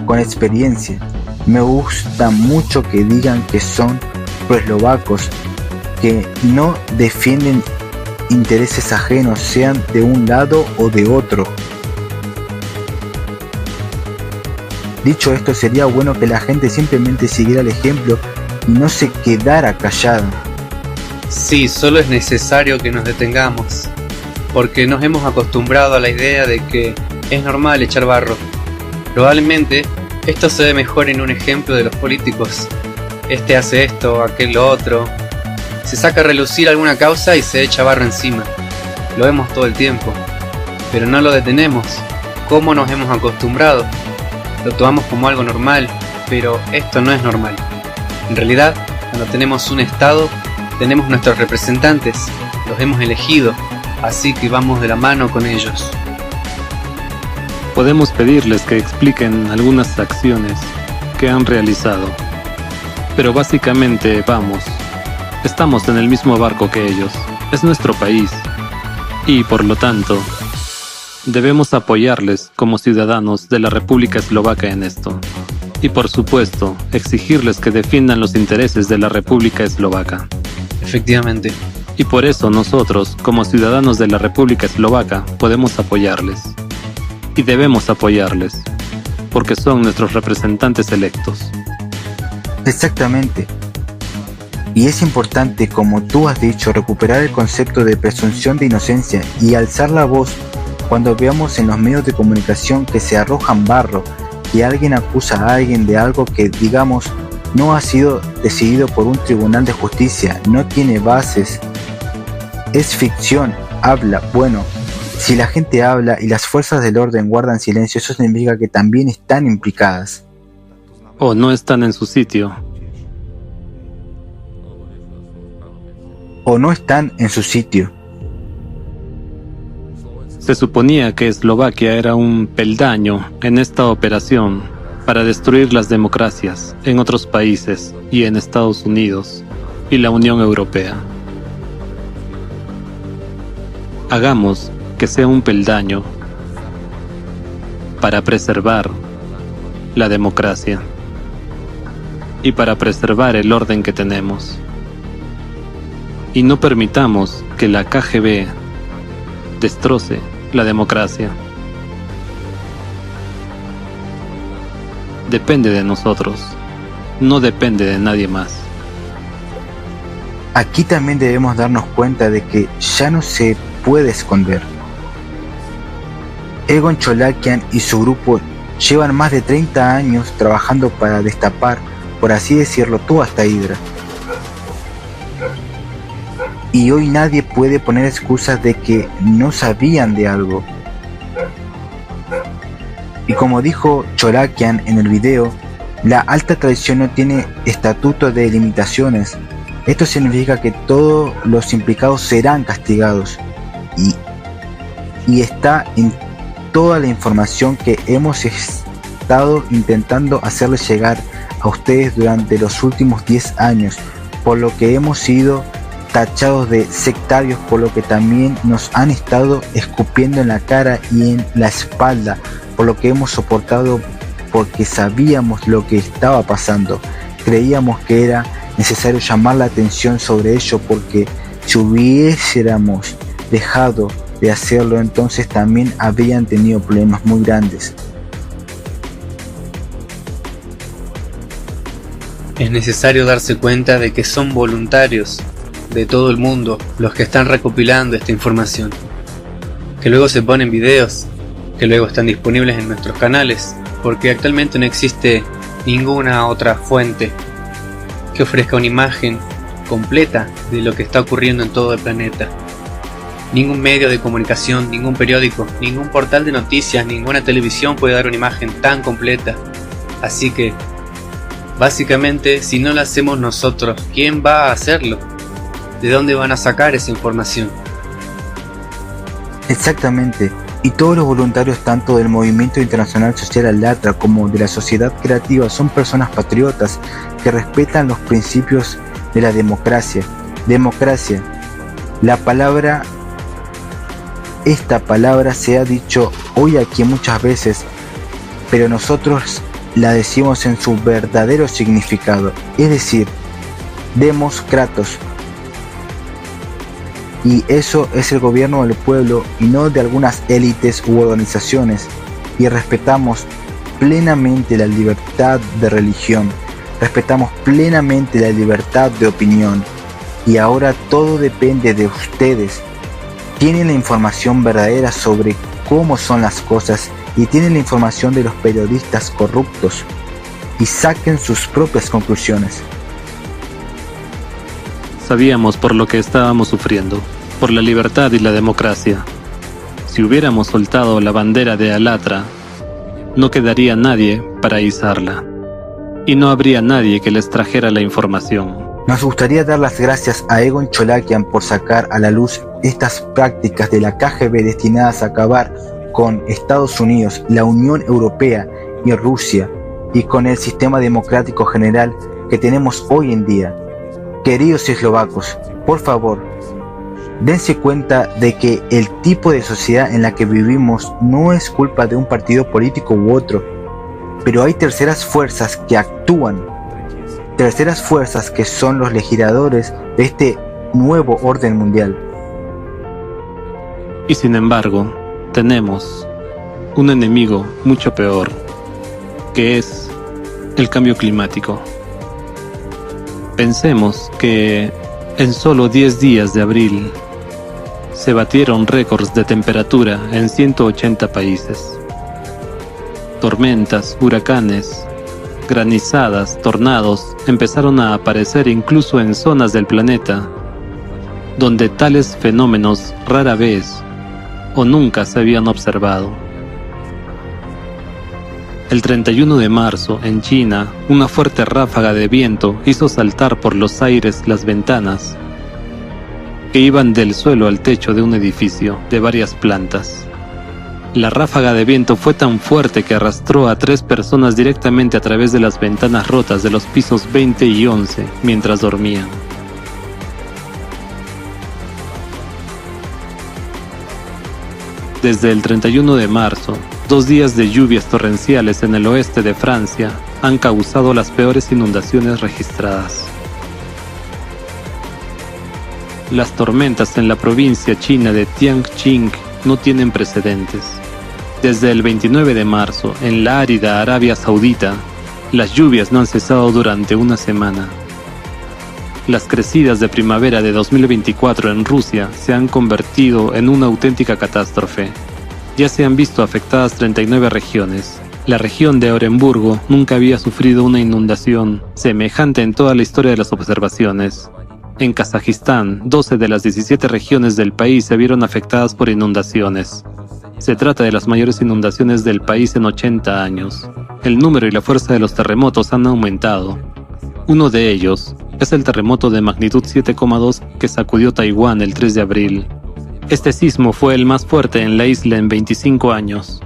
con experiencia. Me gusta mucho que digan que son proeslovacos, que no defienden intereses ajenos, sean de un lado o de otro. Dicho esto, sería bueno que la gente simplemente siguiera el ejemplo y no se quedara callada. Sí, solo es necesario que nos detengamos, porque nos hemos acostumbrado a la idea de que es normal echar barro. Probablemente esto se ve mejor en un ejemplo de los políticos. Este hace esto, aquel lo otro. Se saca a relucir alguna causa y se echa barro encima. Lo vemos todo el tiempo, pero no lo detenemos. ¿Cómo nos hemos acostumbrado? Lo tomamos como algo normal, pero esto no es normal. En realidad, cuando tenemos un Estado, tenemos nuestros representantes, los hemos elegido, así que vamos de la mano con ellos. Podemos pedirles que expliquen algunas acciones que han realizado, pero básicamente estamos en el mismo barco que ellos, es nuestro país, y por lo tanto, debemos apoyarles como ciudadanos de la República Eslovaca en esto. Y por supuesto, exigirles que defiendan los intereses de la República Eslovaca. Efectivamente. Y por eso nosotros, como ciudadanos de la República Eslovaca, podemos apoyarles. Y debemos apoyarles, porque son nuestros representantes electos. Exactamente. Y es importante, como tú has dicho, recuperar el concepto de presunción de inocencia y alzar la voz cuando veamos en los medios de comunicación que se arrojan barro, que alguien acusa a alguien de algo que, digamos, no ha sido decidido por un tribunal de justicia, no tiene bases, es ficción, habla. Bueno, si la gente habla y las fuerzas del orden guardan silencio, eso significa que también están implicadas. O no están en su sitio. O no están en su sitio. Se suponía que Eslovaquia era un peldaño en esta operación para destruir las democracias en otros países y en Estados Unidos y la Unión Europea. Hagamos que sea un peldaño para preservar la democracia y para preservar el orden que tenemos. Y no permitamos que la KGB destroce la democracia. Depende de nosotros, no depende de nadie más. Aquí también debemos darnos cuenta de que ya no se puede esconder. Egon Cholakian y su grupo llevan más de 30 años trabajando para destapar, por así decirlo, toda esta hidra. Y hoy nadie puede poner excusas de que no sabían de algo. Y como dijo Cholakian en el video, la alta traición no tiene estatuto de limitaciones. Esto significa que todos los implicados serán castigados. Y está en toda la información que hemos estado intentando hacerles llegar a ustedes durante los últimos 10 años, por lo que hemos sido tachados de sectarios, por lo que también nos han estado escupiendo en la cara y en la espalda, por lo que hemos soportado porque sabíamos lo que estaba pasando. Creíamos que era necesario llamar la atención sobre ello, porque si hubiésemos dejado de hacerlo, entonces también habrían tenido problemas muy grandes. Es necesario darse cuenta de que son voluntarios de todo el mundo los que están recopilando esta información, que luego se ponen videos, que luego están disponibles en nuestros canales, porque actualmente no existe ninguna otra fuente que ofrezca una imagen completa de lo que está ocurriendo en todo el planeta. Ningún medio de comunicación, ningún periódico, ningún portal de noticias, ninguna televisión puede dar una imagen tan completa. Así que, básicamente, si no lo hacemos nosotros, ¿quién va a hacerlo? ¿De dónde van a sacar esa información? Exactamente. Y todos los voluntarios, tanto del Movimiento Internacional Social Allatra como de la sociedad creativa, son personas patriotas que respetan los principios de la democracia. Democracia. Esta palabra se ha dicho hoy aquí muchas veces, pero nosotros la decimos en su verdadero significado, es decir, demos kratos. Y eso es el gobierno del pueblo y no de algunas élites u organizaciones. Y respetamos plenamente la libertad de religión, respetamos plenamente la libertad de opinión. Y ahora todo depende de ustedes. Tienen la información verdadera sobre cómo son las cosas y tienen la información de los periodistas corruptos. Y saquen sus propias conclusiones. Sabíamos por lo que estábamos sufriendo, por la libertad y la democracia. Si hubiéramos soltado la bandera de Allatra, no quedaría nadie para izarla, y no habría nadie que les trajera la información. Nos gustaría dar las gracias a Egon Cholakian por sacar a la luz estas prácticas de la KGB destinadas a acabar con Estados Unidos, la Unión Europea y Rusia, y con el sistema democrático general que tenemos hoy en día. Queridos eslovacos, por favor, dense cuenta de que el tipo de sociedad en la que vivimos no es culpa de un partido político u otro, pero hay terceras fuerzas que actúan, terceras fuerzas que son los legisladores de este nuevo orden mundial. Y sin embargo, tenemos un enemigo mucho peor, que es el cambio climático. Pensemos que en solo 10 días de abril se batieron récords de temperatura en 180 países. Tormentas, huracanes, granizadas, tornados empezaron a aparecer incluso en zonas del planeta donde tales fenómenos rara vez o nunca se habían observado. El 31 de marzo, en China, una fuerte ráfaga de viento hizo saltar por los aires las ventanas que iban del suelo al techo de un edificio de varias plantas. La ráfaga de viento fue tan fuerte que arrastró a 3 personas directamente a través de las ventanas rotas de los pisos 20 y 11 mientras dormían. Desde el 31 de marzo, 2 días de lluvias torrenciales en el oeste de Francia han causado las peores inundaciones registradas. Las tormentas en la provincia china de Tianjin no tienen precedentes. Desde el 29 de marzo, en la árida Arabia Saudita, las lluvias no han cesado durante una semana. Las crecidas de primavera de 2024 en Rusia se han convertido en una auténtica catástrofe. Ya se han visto afectadas 39 regiones. La región de Oremburgo nunca había sufrido una inundación semejante en toda la historia de las observaciones. En Kazajistán, 12 de las 17 regiones del país se vieron afectadas por inundaciones. Se trata de las mayores inundaciones del país en 80 años. El número y la fuerza de los terremotos han aumentado. Uno de ellos es el terremoto de magnitud 7,2 que sacudió Taiwán el 3 de abril. Este sismo fue el más fuerte en la isla en 25 años.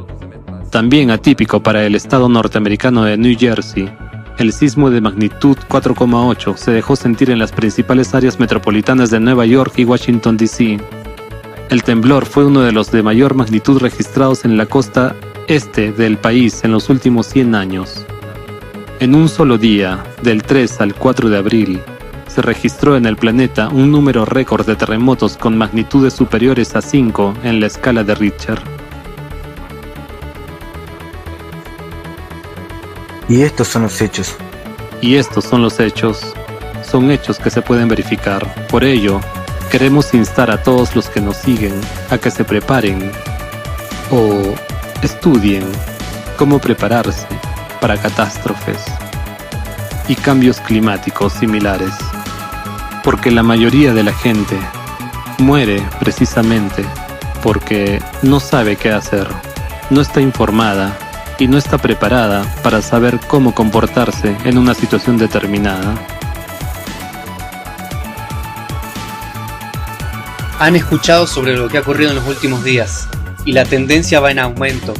También atípico para el estado norteamericano de New Jersey, el sismo de magnitud 4,8 se dejó sentir en las principales áreas metropolitanas de Nueva York y Washington, D.C. El temblor fue uno de los de mayor magnitud registrados en la costa este del país en los últimos 100 años. En un solo día, del 3 al 4 de abril, se registró en el planeta un número récord de terremotos con magnitudes superiores a 5 en la escala de Richter. Y estos son los hechos. Y estos son los hechos. Son hechos que se pueden verificar. Por ello, queremos instar a todos los que nos siguen a que se preparen o estudien cómo prepararse para catástrofes y cambios climáticos similares. Porque la mayoría de la gente muere precisamente porque no sabe qué hacer, no está informada y no está preparada para saber cómo comportarse en una situación determinada. Han escuchado sobre lo que ha ocurrido en los últimos días y la tendencia va en aumento.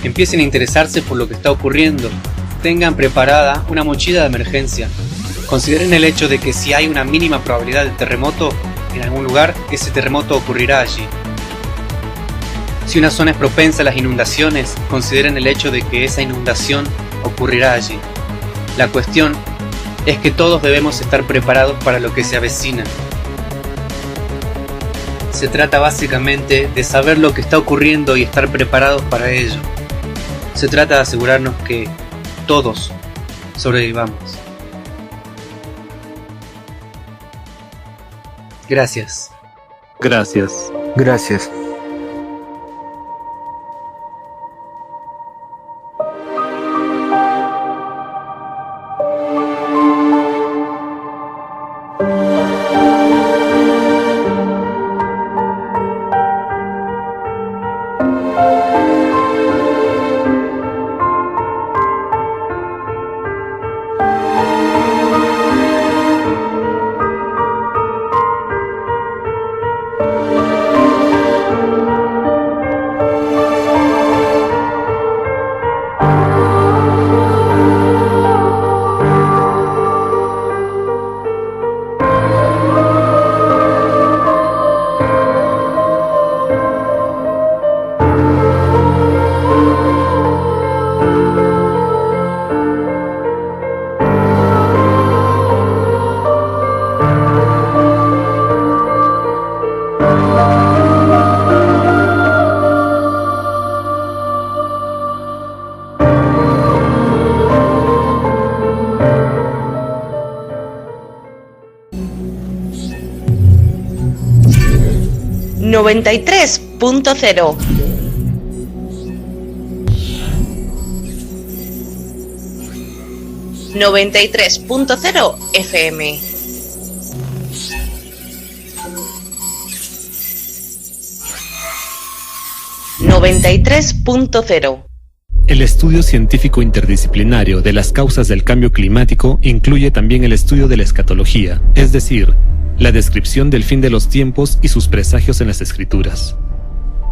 Empiecen a interesarse por lo que está ocurriendo. Tengan preparada una mochila de emergencia. Consideren el hecho de que si hay una mínima probabilidad de terremoto en algún lugar, ese terremoto ocurrirá allí. Si una zona es propensa a las inundaciones, consideren el hecho de que esa inundación ocurrirá allí. La cuestión es que todos debemos estar preparados para lo que se avecina. Se trata básicamente de saber lo que está ocurriendo y estar preparados para ello. Se trata de asegurarnos que todos sobrevivamos. Gracias. Gracias. Gracias. 93.0. 93.0 FM. .0. El estudio científico interdisciplinario de las causas del cambio climático incluye también el estudio de la escatología, es decir, la descripción del fin de los tiempos y sus presagios en las Escrituras.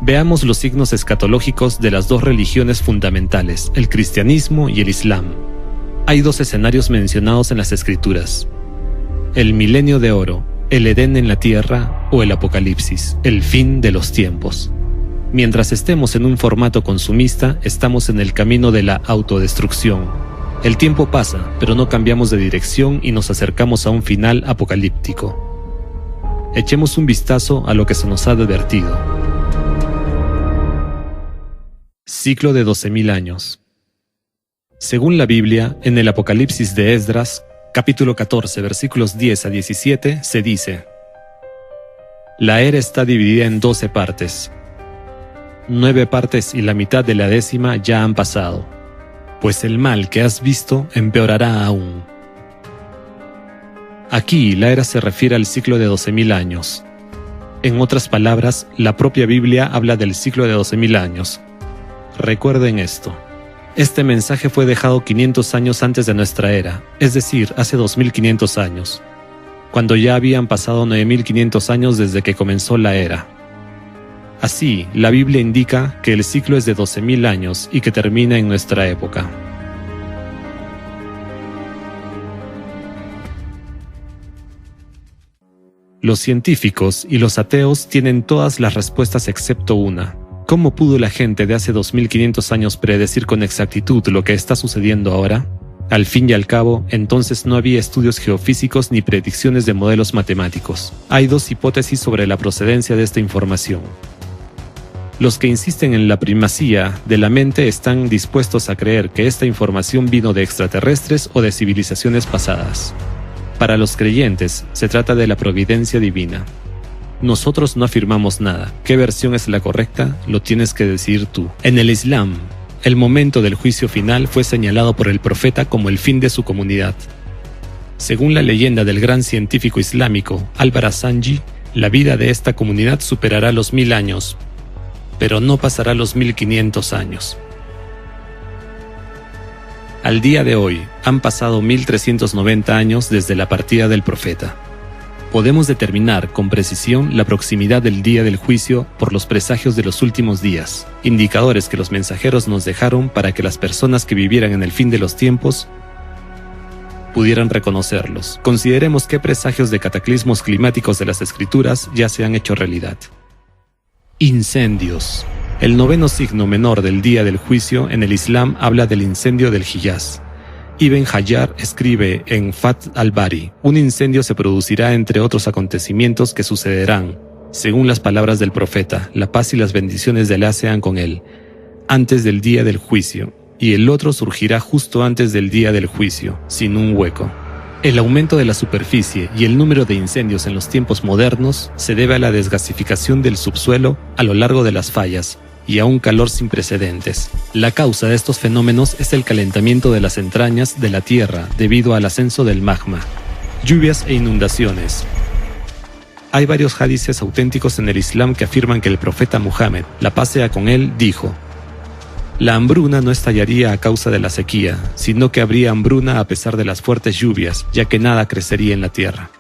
Veamos los signos escatológicos de las dos religiones fundamentales, el cristianismo y el islam. Hay dos escenarios mencionados en las Escrituras: el milenio de oro, el Edén en la tierra, o el Apocalipsis, el fin de los tiempos. Mientras estemos en un formato consumista, estamos en el camino de la autodestrucción. El tiempo pasa, pero no cambiamos de dirección y nos acercamos a un final apocalíptico. Echemos un vistazo a lo que se nos ha advertido. Ciclo de 12.000 años. Según la Biblia, en el Apocalipsis de Esdras, capítulo 14, versículos 10 a 17, se dice: la era está dividida en 12 partes. 9 partes y la mitad de la 10ª ya han pasado, pues el mal que has visto empeorará aún. Aquí la era se refiere al ciclo de 12.000 años. En otras palabras, la propia Biblia habla del ciclo de 12.000 años. Recuerden esto. Este mensaje fue dejado 500 años antes de nuestra era, es decir, hace 2.500 años, cuando ya habían pasado 9.500 años desde que comenzó la era. Así, la Biblia indica que el ciclo es de 12.000 años y que termina en nuestra época. Los científicos y los ateos tienen todas las respuestas excepto una. ¿Cómo pudo la gente de hace 2.500 años predecir con exactitud lo que está sucediendo ahora? Al fin y al cabo, entonces no había estudios geofísicos ni predicciones de modelos matemáticos. Hay dos hipótesis sobre la procedencia de esta información. Los que insisten en la primacía de la mente están dispuestos a creer que esta información vino de extraterrestres o de civilizaciones pasadas. Para los creyentes, se trata de la providencia divina. Nosotros no afirmamos nada. ¿Qué versión es la correcta? Lo tienes que decir tú. En el Islam, el momento del juicio final fue señalado por el profeta como el fin de su comunidad. Según la leyenda del gran científico islámico Al-Barazanji, la vida de esta comunidad superará los 1000 años, pero no pasará los 1500 años. Al día de hoy, han pasado 1390 años desde la partida del profeta. Podemos determinar con precisión la proximidad del día del juicio por los presagios de los últimos días, indicadores que los mensajeros nos dejaron para que las personas que vivieran en el fin de los tiempos pudieran reconocerlos. Consideremos qué presagios de cataclismos climáticos de las Escrituras ya se han hecho realidad. Incendios. El 9º signo menor del día del juicio en el Islam habla del incendio del Hiyaz. Ibn Hajar escribe en Fath al-Bari: un incendio se producirá entre otros acontecimientos que sucederán, según las palabras del profeta, la paz y las bendiciones de Alá sean con él, antes del día del juicio, y el otro surgirá justo antes del día del juicio, sin un hueco. El aumento de la superficie y el número de incendios en los tiempos modernos se debe a la desgasificación del subsuelo a lo largo de las fallas y a un calor sin precedentes. La causa de estos fenómenos es el calentamiento de las entrañas de la Tierra debido al ascenso del magma, lluvias e inundaciones. Hay varios hadices auténticos en el Islam que afirman que el profeta Muhammad, la paz sea con él, dijo: la hambruna no estallaría a causa de la sequía, sino que habría hambruna a pesar de las fuertes lluvias, ya que nada crecería en la tierra.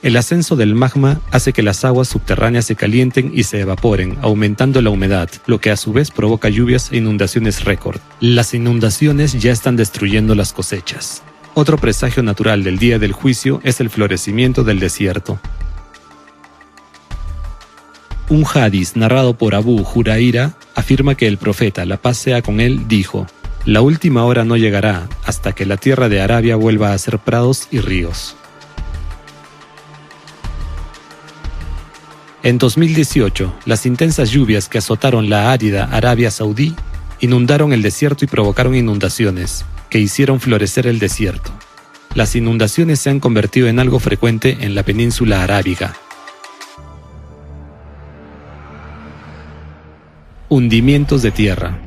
El ascenso del magma hace que las aguas subterráneas se calienten y se evaporen, aumentando la humedad, lo que a su vez provoca lluvias e inundaciones récord. Las inundaciones ya están destruyendo las cosechas. Otro presagio natural del día del juicio es el florecimiento del desierto. Un hadiz narrado por Abu Huraira afirma que el profeta, la paz sea con él, dijo: la última hora no llegará hasta que la tierra de Arabia vuelva a ser prados y ríos. En 2018, las intensas lluvias que azotaron la árida Arabia Saudí inundaron el desierto y provocaron inundaciones, que hicieron florecer el desierto. Las inundaciones se han convertido en algo frecuente en la península arábiga. Hundimientos de tierra.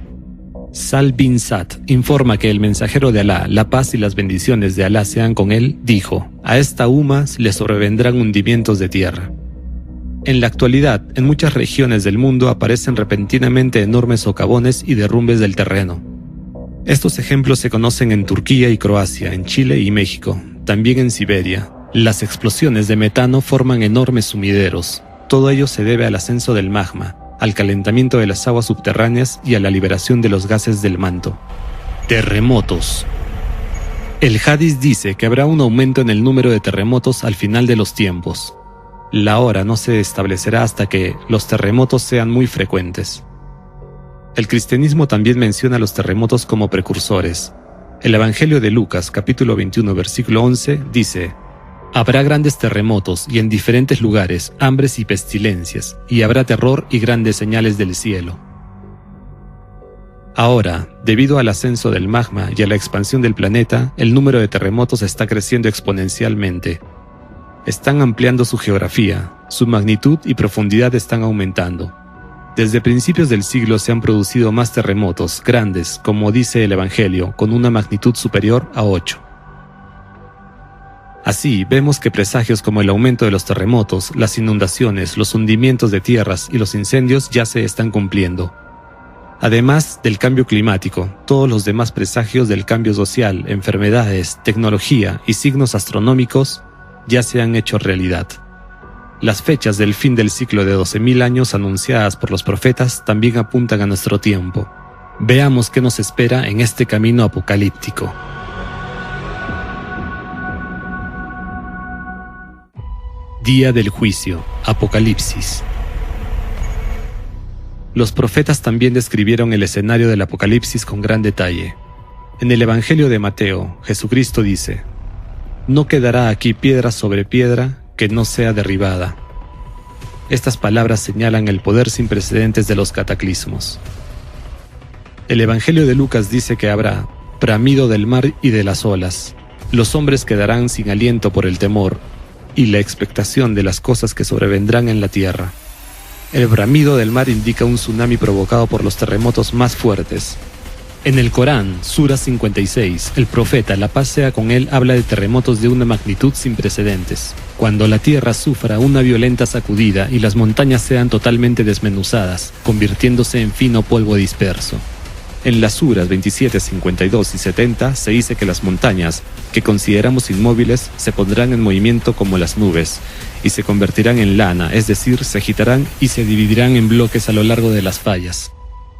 Sal bin Sa'd informa que el mensajero de Alá, la paz y las bendiciones de Alá sean con él, dijo: a esta umma le sobrevendrán hundimientos de tierra. En la actualidad, en muchas regiones del mundo aparecen repentinamente enormes socavones y derrumbes del terreno. Estos ejemplos se conocen en Turquía y Croacia, en Chile y México, también en Siberia. Las explosiones de metano forman enormes sumideros. Todo ello se debe al ascenso del magma, al calentamiento de las aguas subterráneas y a la liberación de los gases del manto. Terremotos. El Hadís dice que habrá un aumento en el número de terremotos al final de los tiempos. La hora no se establecerá hasta que los terremotos sean muy frecuentes. El cristianismo también menciona los terremotos como precursores. El Evangelio de Lucas, capítulo 21, versículo 11, dice: habrá grandes terremotos y en diferentes lugares hambres y pestilencias, y habrá terror y grandes señales del cielo. Ahora, debido al ascenso del magma y a la expansión del planeta, el número de terremotos está creciendo exponencialmente. Están ampliando su geografía, su magnitud y profundidad están aumentando. Desde principios del siglo se han producido más terremotos grandes, como dice el Evangelio, con una magnitud superior a 8. Así, vemos que presagios como el aumento de los terremotos, las inundaciones, los hundimientos de tierras y los incendios ya se están cumpliendo. Además del cambio climático, todos los demás presagios del cambio social, enfermedades, tecnología y signos astronómicos ya se han hecho realidad. Las fechas del fin del ciclo de 12.000 años anunciadas por los profetas también apuntan a nuestro tiempo. Veamos qué nos espera en este camino apocalíptico. Día del juicio, Apocalipsis. Los profetas también describieron el escenario del Apocalipsis con gran detalle. En el Evangelio de Mateo, Jesucristo dice: no quedará aquí piedra sobre piedra que no sea derribada. Estas palabras señalan el poder sin precedentes de los cataclismos. El Evangelio de Lucas dice que habrá bramido del mar y de las olas. Los hombres quedarán sin aliento por el temor y la expectación de las cosas que sobrevendrán en la tierra. El bramido del mar indica un tsunami provocado por los terremotos más fuertes. En el Corán, Sura 56, el profeta, la paz sea con él, habla de terremotos de una magnitud sin precedentes. Cuando la tierra sufra una violenta sacudida y las montañas sean totalmente desmenuzadas, convirtiéndose en fino polvo disperso. En las suras 27, 52 y 70 se dice que las montañas, que consideramos inmóviles, se pondrán en movimiento como las nubes, y se convertirán en lana, es decir, se agitarán y se dividirán en bloques a lo largo de las fallas.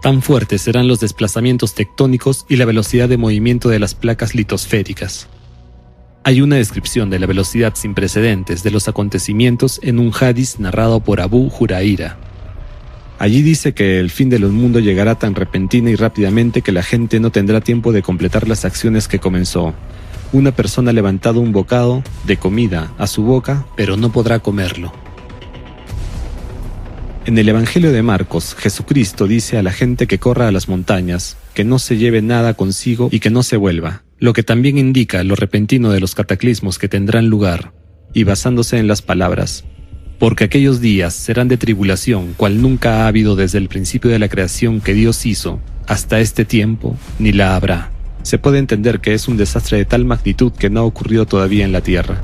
Tan fuertes serán los desplazamientos tectónicos y la velocidad de movimiento de las placas litosféricas. Hay una descripción de la velocidad sin precedentes de los acontecimientos en un hadís narrado por Abu Huraira. Allí dice que el fin del mundo llegará tan repentina y rápidamente que la gente no tendrá tiempo de completar las acciones que comenzó. Una persona ha levantado un bocado de comida a su boca, pero no podrá comerlo. En el Evangelio de Marcos, Jesucristo dice a la gente que corra a las montañas, que no se lleve nada consigo y que no se vuelva, lo que también indica lo repentino de los cataclismos que tendrán lugar, y basándose en las palabras: porque aquellos días serán de tribulación, cual nunca ha habido desde el principio de la creación que Dios hizo, hasta este tiempo, ni la habrá. Se puede entender que es un desastre de tal magnitud que no ha ocurrido todavía en la tierra.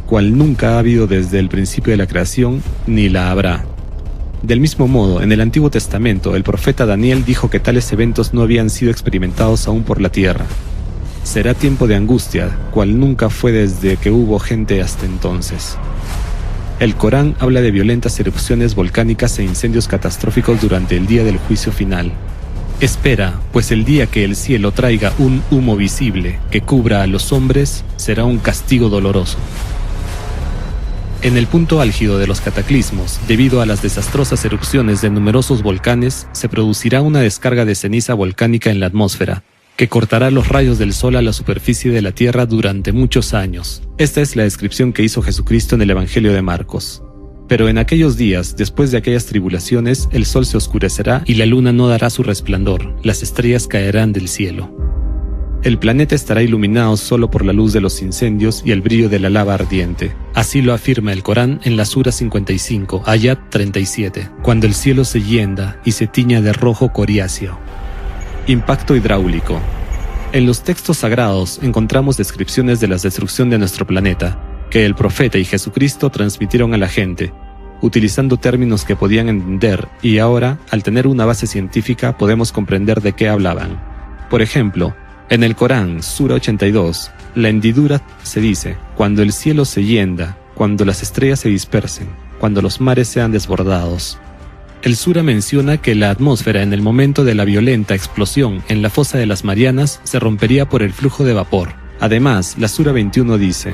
Cual nunca ha habido desde el principio de la creación, ni la habrá. Del mismo modo, en el Antiguo Testamento, el profeta Daniel dijo que tales eventos no habían sido experimentados aún por la tierra. Será tiempo de angustia, cual nunca fue desde que hubo gente hasta entonces. El Corán habla de violentas erupciones volcánicas e incendios catastróficos durante el día del juicio final. Espera, pues el día que el cielo traiga un humo visible que cubra a los hombres, será un castigo doloroso. En el punto álgido de los cataclismos, debido a las desastrosas erupciones de numerosos volcanes, se producirá una descarga de ceniza volcánica en la atmósfera, que cortará los rayos del sol a la superficie de la tierra durante muchos años. Esta es la descripción que hizo Jesucristo en el Evangelio de Marcos. Pero en aquellos días, después de aquellas tribulaciones, el sol se oscurecerá y la luna no dará su resplandor, las estrellas caerán del cielo. El planeta estará iluminado solo por la luz de los incendios y el brillo de la lava ardiente. Así lo afirma el Corán en la Sura 55, Ayat 37, cuando el cielo se hienda y se tiña de rojo coriáceo. Impacto hidráulico. En los textos sagrados encontramos descripciones de la destrucción de nuestro planeta, que el profeta y Jesucristo transmitieron a la gente, utilizando términos que podían entender, y ahora, al tener una base científica, podemos comprender de qué hablaban. Por ejemplo, en el Corán, Sura 82, la hendidura se dice, cuando el cielo se hienda, cuando las estrellas se dispersen, cuando los mares sean desbordados. El Sura menciona que la atmósfera en el momento de la violenta explosión en la fosa de las Marianas se rompería por el flujo de vapor. Además, la Sura 21 dice,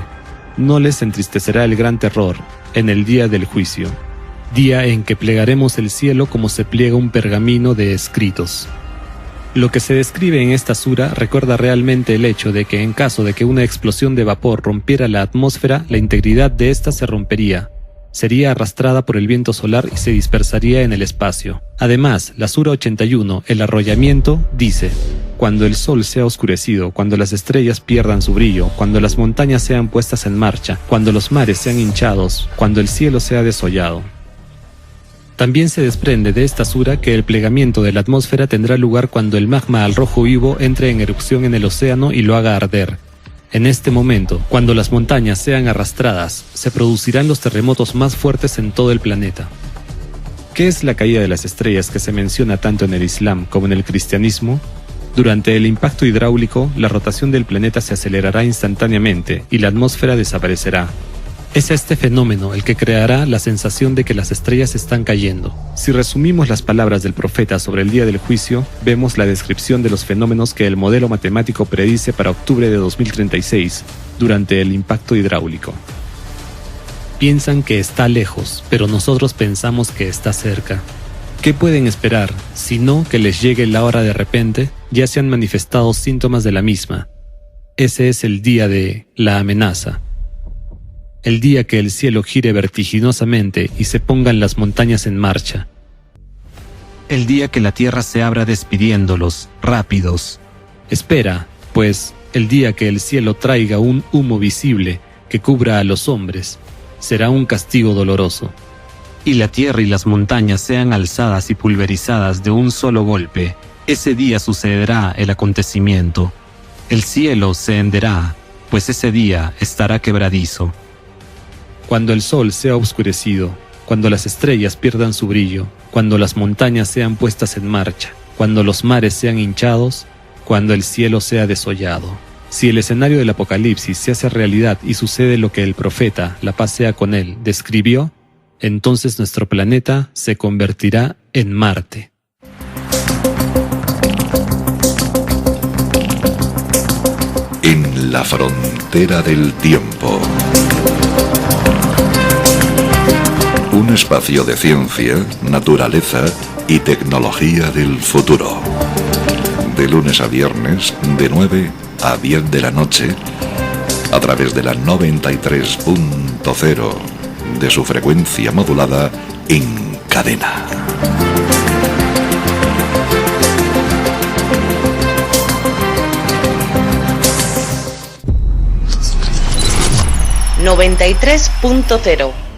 no les entristecerá el gran terror en el día del juicio, día en que plegaremos el cielo como se pliega un pergamino de escritos. Lo que se describe en esta sura recuerda realmente el hecho de que en caso de que una explosión de vapor rompiera la atmósfera, la integridad de ésta se rompería, sería arrastrada por el viento solar y se dispersaría en el espacio. Además, la Sura 81, el arrollamiento, dice, cuando el sol sea oscurecido, cuando las estrellas pierdan su brillo, cuando las montañas sean puestas en marcha, cuando los mares sean hinchados, cuando el cielo sea desollado. También se desprende de esta sura que el plegamiento de la atmósfera tendrá lugar cuando el magma al rojo vivo entre en erupción en el océano y lo haga arder. En este momento, cuando las montañas sean arrastradas, se producirán los terremotos más fuertes en todo el planeta. ¿Qué es la caída de las estrellas que se menciona tanto en el Islam como en el cristianismo? Durante el impacto hidráulico, la rotación del planeta se acelerará instantáneamente y la atmósfera desaparecerá. Es este fenómeno el que creará la sensación de que las estrellas están cayendo. Si resumimos las palabras del profeta sobre el día del juicio, vemos la descripción de los fenómenos que el modelo matemático predice para octubre de 2036, durante el impacto hidráulico. Piensan que está lejos, pero nosotros pensamos que está cerca. ¿Qué pueden esperar, sino que les llegue la hora de repente? Ya se han manifestado síntomas de la misma. Ese es el día de la amenaza. El día que el cielo gire vertiginosamente y se pongan las montañas en marcha. El día que la tierra se abra despidiéndolos, rápidos. Espera, pues, el día que el cielo traiga un humo visible que cubra a los hombres, será un castigo doloroso. Y la tierra y las montañas sean alzadas y pulverizadas de un solo golpe. Ese día sucederá el acontecimiento. El cielo se henderá, pues ese día estará quebradizo. Cuando el sol sea oscurecido, cuando las estrellas pierdan su brillo, cuando las montañas sean puestas en marcha, cuando los mares sean hinchados, cuando el cielo sea desollado. Si el escenario del Apocalipsis se hace realidad y sucede lo que el profeta, la paz sea con él, describió, entonces nuestro planeta se convertirá en Marte. En la frontera del tiempo. Un espacio de ciencia, naturaleza y tecnología del futuro. De lunes a viernes, de 9 a 10 de la noche, a través de la 93.0 de su frecuencia modulada en cadena. ...93.0